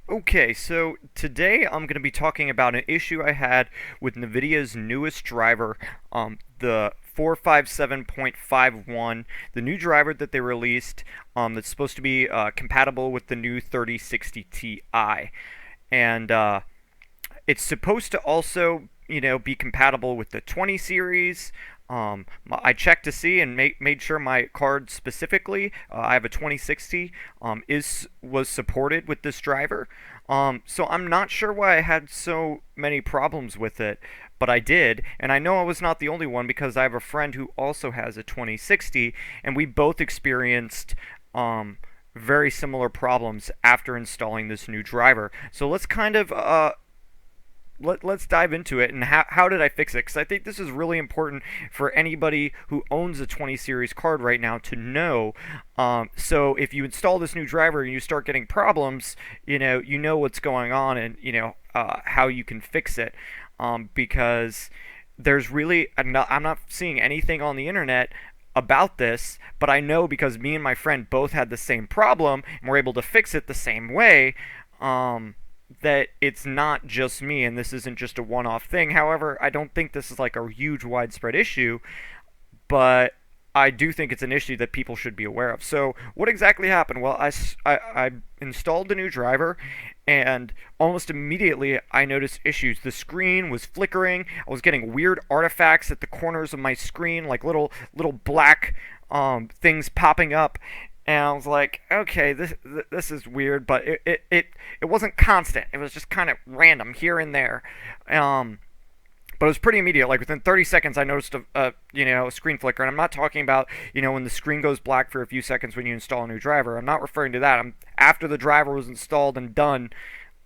Okay, so today I'm going to be talking about an issue I had with Nvidia's newest driver, the 457.51, the new driver that they released, that's supposed to be compatible with the new 3060 Ti, and it's supposed to also, be compatible with the 20 series. I checked to see and made sure my card specifically, I have a 2060, was supported with this driver. So I'm not sure why I had so many problems with it, but I did, and I know I was not the only one because I have a friend who also has a 2060, and we both experienced very similar problems after installing this new driver. So let's kind of let's dive into it and how did I fix it? Because I think this is really important for anybody who owns a 20 series card right now to know. So if you install this new driver and you start getting problems, you know what's going on and how you can fix it. Because there's really I'm not seeing anything on the internet about this, but I know because me and my friend both had the same problem and we're able to fix it the same way. That it's not just me and this isn't just a one-off thing. However, I don't think this is like a huge widespread issue, but I do think it's an issue that people should be aware of. So, what exactly happened? Well, I installed the new driver, and almost immediately I noticed issues. The screen was flickering. I was getting weird artifacts at the corners of my screen, like little black things popping up. And I was like, okay, this is weird, but it wasn't constant. It was just kind of random here and there. But it was pretty immediate. Like within 30 seconds, I noticed a screen flicker. And I'm not talking about when the screen goes black for a few seconds when you install a new driver. I'm not referring to that. After the driver was installed and done.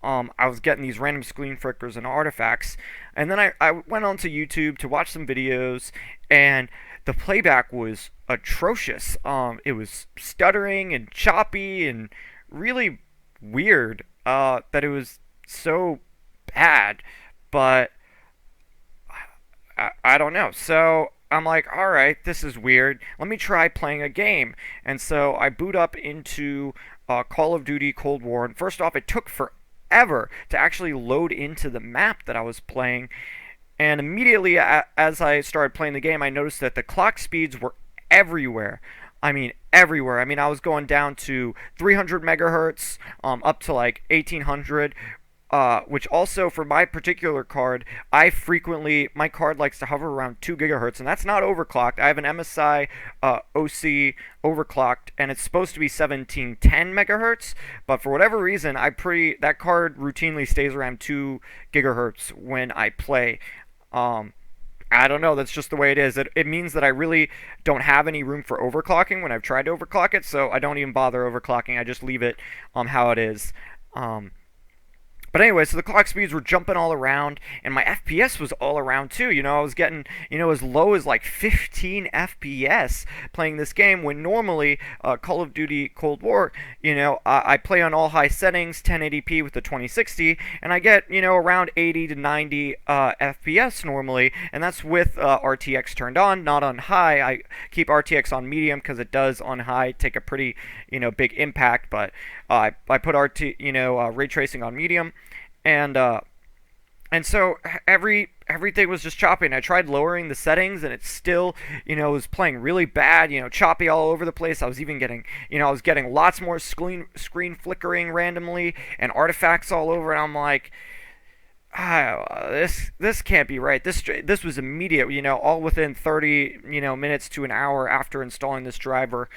I was getting these random screen flickers and artifacts, and then I went onto YouTube to watch some videos, and the playback was atrocious. It was stuttering and choppy and really weird. That it was so bad, but I don't know. So I'm like, all right, this is weird. Let me try playing a game. And so I boot up into Call of Duty Cold War. And first off, it took forever to actually load into the map that I was playing. And immediately, as I started playing the game, I noticed that the clock speeds were everywhere. I mean, everywhere. I mean, I was going down to 300 megahertz, up to like 1800, which also for my particular card, my card likes to hover around 2 gigahertz, and that's not overclocked. I have an MSI OC overclocked, and it's supposed to be 1710 megahertz, but for whatever reason, that card routinely stays around 2 gigahertz when I play. Um, I don't know. That's just the way it is. It means that I really don't have any room for overclocking when I've tried to overclock it, so I don't even bother overclocking. I just leave it how it is. Um, but anyway, so the clock speeds were jumping all around, and my FPS was all around too. I was getting, as low as like 15 FPS playing this game when normally Call of Duty Cold War, I play on all high settings, 1080p with the 2060, and I get, around 80 to 90 FPS normally, and that's with RTX turned on, not on high. I keep RTX on medium because it does on high take a pretty, big impact, but I put ray tracing on medium, and so everything was just choppy. And I tried lowering the settings, and it still, was playing really bad. Choppy all over the place. I was even getting, I was getting lots more screen flickering randomly and artifacts all over. And I'm like, this can't be right. This was immediate. All within 30 minutes to an hour after installing this driver.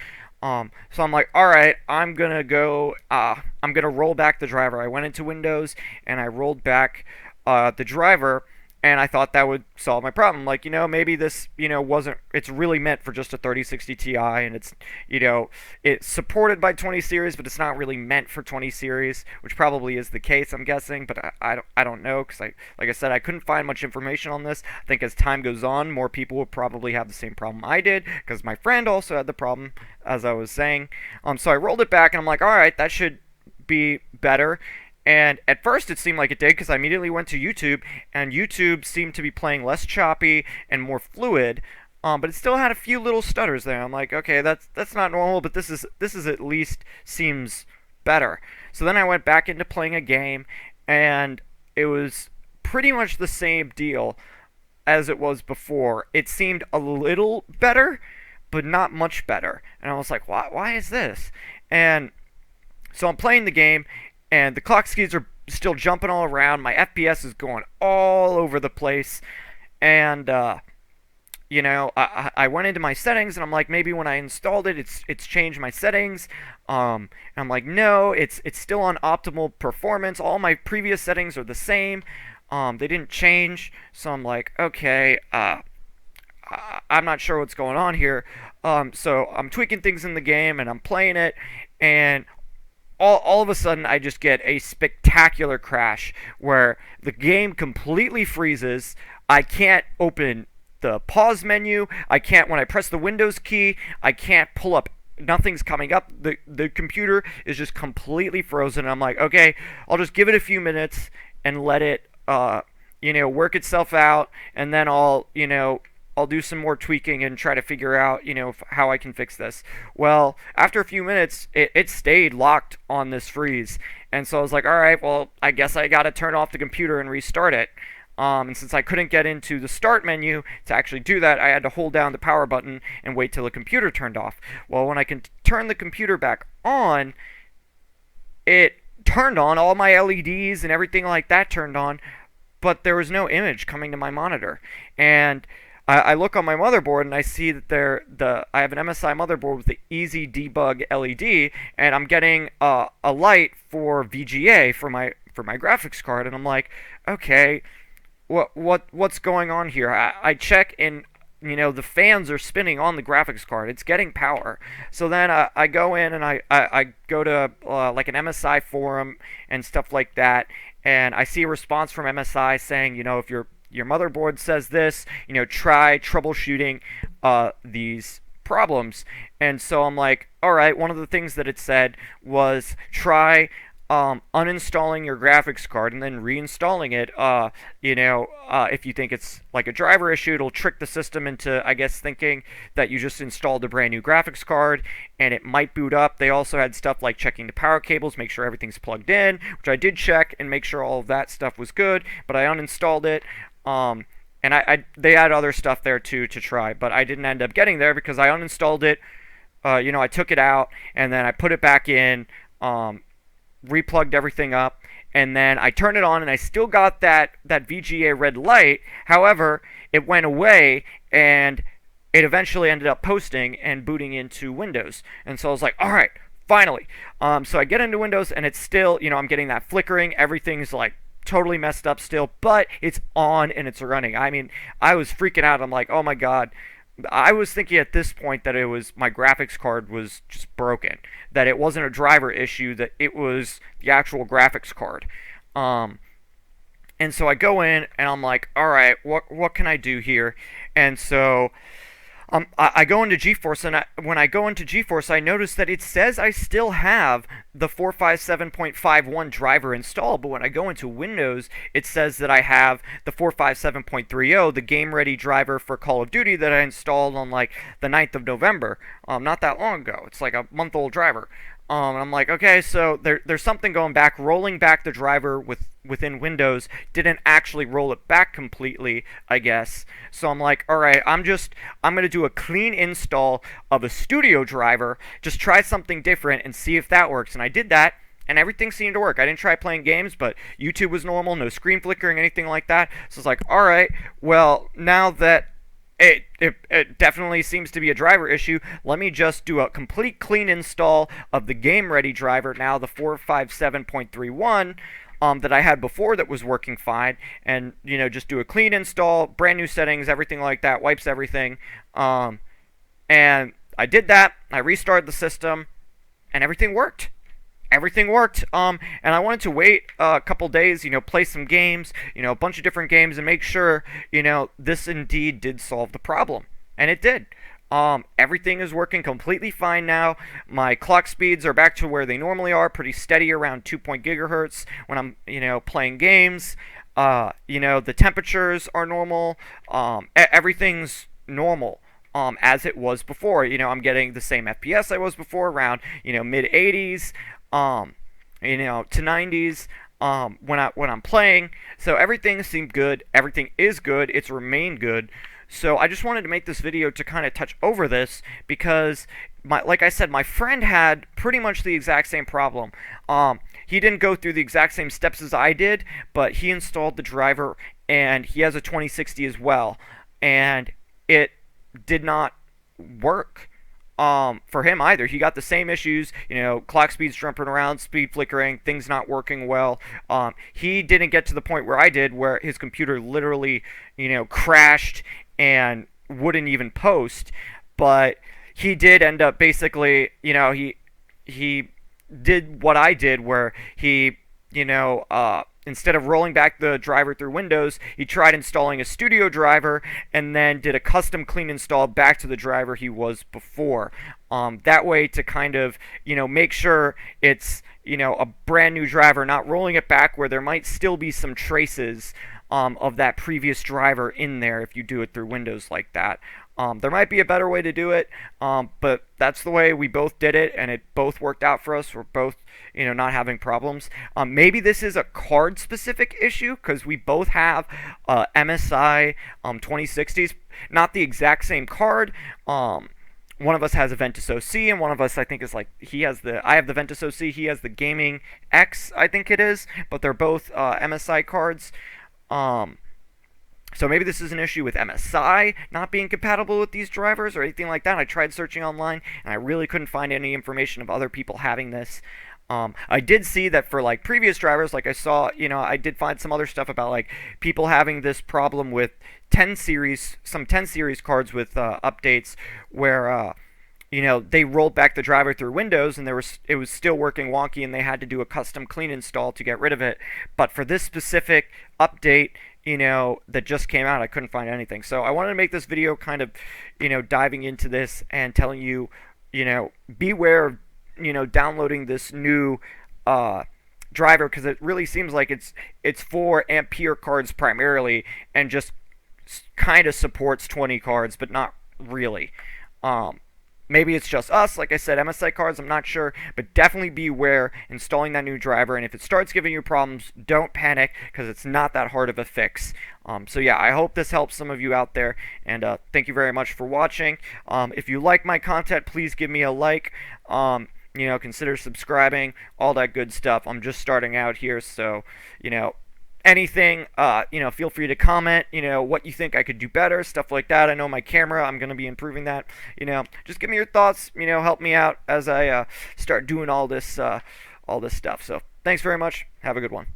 So I'm like, all right, I'm gonna go. I'm gonna roll back the driver. I went into Windows and I rolled back the driver, and I thought that would solve my problem. Like, maybe this, wasn't. It's really meant for just a 3060 Ti, and it's supported by 20 series, but it's not really meant for 20 series, which probably is the case, I'm guessing. But I don't know because like I said, I couldn't find much information on this. I think as time goes on, more people will probably have the same problem I did because my friend also had the problem, as I was saying. So I rolled it back, and I'm like, all right, that should be better. And at first it seemed like it did because I immediately went to YouTube, and YouTube seemed to be playing less choppy and more fluid. But it still had a few little stutters there. I'm like, okay, that's not normal, but this is at least seems better. So then I went back into playing a game, and it was pretty much the same deal as it was before. It seemed a little better, but not much better. And I was like, why is this? And so I'm playing the game, and the clock speeds are still jumping all around. My FPS is going all over the place. And, I went into my settings, and I'm like, maybe when I installed it, it's changed my settings. And I'm like, no, it's still on optimal performance. All my previous settings are the same. They didn't change. So I'm like, okay, I'm not sure what's going on here. So I'm tweaking things in the game, and I'm playing it, and all of a sudden I just get a spectacular crash where the game completely freezes. I can't open the pause menu. I can't, when I press the Windows key, I can't pull up. Nothing's coming up. The computer is just completely frozen. I'm like, okay, I'll just give it a few minutes and let it work itself out, and then I'll do some more tweaking and try to figure out, how I can fix this. Well, after a few minutes, it stayed locked on this freeze. And so I was like, all right, well, I guess I got to turn off the computer and restart it. And since I couldn't get into the start menu to actually do that, I had to hold down the power button and wait till the computer turned off. Well, when I can turn the computer back on, it turned on. All my LEDs and everything like that turned on, but there was no image coming to my monitor. And I look on my motherboard, and I see that I have an MSI motherboard with the Easy Debug LED, and I'm getting a light for VGA for my graphics card, and I'm like, okay, what's going on here? I check, and the fans are spinning on the graphics card. It's getting power. So then I go in, and I go to like an MSI forum and stuff like that, and I see a response from MSI saying, if your motherboard says this, try troubleshooting these problems. And so I'm like, all right, one of the things that it said was try uninstalling your graphics card and then reinstalling it. If you think it's like a driver issue, it'll trick the system into, I guess, thinking that you just installed a brand new graphics card, and it might boot up. They also had stuff like checking the power cables, make sure everything's plugged in, which I did check and make sure all of that stuff was good, but I uninstalled it. And they had other stuff there too to try, but I didn't end up getting there because I uninstalled it. I took it out, and then I put it back in, replugged everything up, and then I turned it on, and I still got that VGA red light. However, it went away, and it eventually ended up posting and booting into Windows. And so I was like, all right, finally. So I get into Windows, and it's still, I'm getting that flickering. Everything's like totally messed up still, but it's on and it's running. I mean, I was freaking out. I'm like, oh my god. I was thinking at this point that it was my graphics card was just broken, that it wasn't a driver issue, that it was the actual graphics card. And so I go in, and I'm like, all right, what can I do here? And so I go into GeForce, and when I go into GeForce, I notice that it says I still have the 457.51 driver installed, but when I go into Windows, it says that I have the 457.30, the game-ready driver for Call of Duty that I installed on like the 9th of November, not that long ago. It's like a month-old driver. And I'm like, okay, so there's something going back. Rolling back the driver within Windows didn't actually roll it back completely, I guess. So I'm like, all right, I'm going to do a clean install of a studio driver, just try something different and see if that works. And I did that, and everything seemed to work. I didn't try playing games, but YouTube was normal, no screen flickering, anything like that. So it's like, all right, well, now that it definitely seems to be a driver issue, let me just do a complete clean install of the game-ready driver, now the 457.31, that I had before that was working fine, and, just do a clean install, brand new settings, everything like that, wipes everything, and I did that, I restarted the system, and everything worked. Everything worked, and I wanted to wait a couple days, play some games, a bunch of different games, and make sure, this indeed did solve the problem. And it did. Everything is working completely fine now. My clock speeds are back to where they normally are, pretty steady around 2 gigahertz when I'm, playing games. The temperatures are normal. Everything's normal. As it was before. I'm getting the same FPS I was before, around, mid 80s. to 90s when I'm playing. So everything seemed good. Everything is good. It's remained good. So I just wanted to make this video to kind of touch over this because like I said, my friend had pretty much the exact same problem. He didn't go through the exact same steps as I did, but he installed the driver and he has a 2060 as well, and it did not work for him either. He got the same issues, clock speeds jumping around, speed flickering, things not working well. He didn't get to the point where I did, where his computer literally, crashed and wouldn't even post. But he did end up basically, he did what I did, where he, instead of rolling back the driver through Windows, he tried installing a studio driver and then did a custom clean install back to the driver he was before. That way to kind of, make sure it's, a brand new driver, not rolling it back where there might still be some traces of that previous driver in there if you do it through Windows like that. There might be a better way to do it, but that's the way we both did it, and it both worked out for us. We're both, not having problems. Maybe this is a card-specific issue, because we both have MSI 2060s, not the exact same card. One of us has a Ventus OC, and one of us, I think, is like, I have the Ventus OC, he has the Gaming X, I think it is, but they're both MSI cards. So maybe this is an issue with MSI not being compatible with these drivers or anything like that. I tried searching online, and I really couldn't find any information of other people having this. I did see that for like previous drivers, like I saw, I did find some other stuff about like people having this problem with 10 series, some 10 series cards with updates where they rolled back the driver through Windows and it was still working wonky, and they had to do a custom clean install to get rid of it. But for this specific update, that just came out, I couldn't find anything. So I wanted to make this video kind of, diving into this and telling you, beware of, downloading this new driver, because it really seems like it's for Ampere cards primarily, and just kind of supports 20 cards, but not really. Maybe it's just us, like I said, MSI cards, I'm not sure, but definitely beware installing that new driver, and if it starts giving you problems, don't panic, because it's not that hard of a fix. So yeah, I hope this helps some of you out there, and thank you very much for watching. If you like my content, please give me a like. Consider subscribing, all that good stuff. I'm just starting out here, so, anything, feel free to comment, what you think I could do better, stuff like that. I know my camera, I'm going to be improving that. Just give me your thoughts, help me out as I start doing all this stuff. So thanks very much. Have a good one.